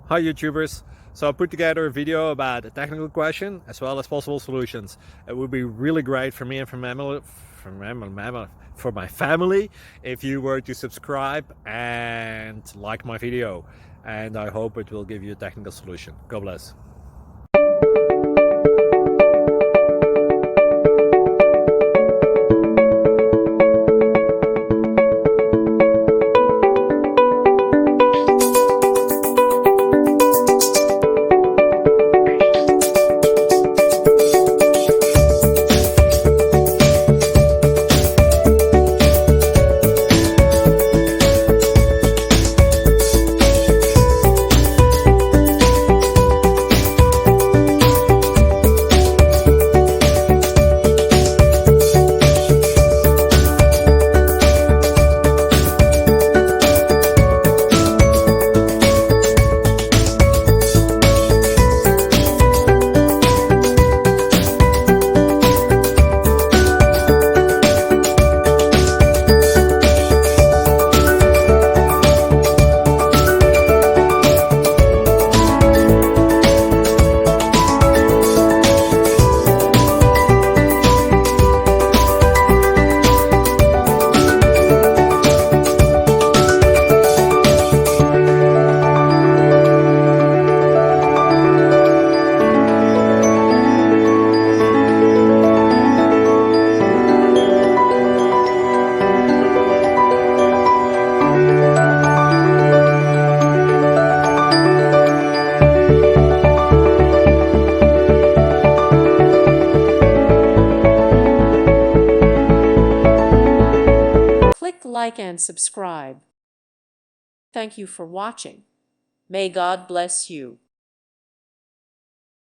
Hi YouTubers! So I put together a video about a technical question as well as possible solutions. It would be really great for me and for my family if you were to subscribe and like my video, and I hope it will give you a technical solution. God bless. Click like and subscribe. Thank you for watching. May God bless you.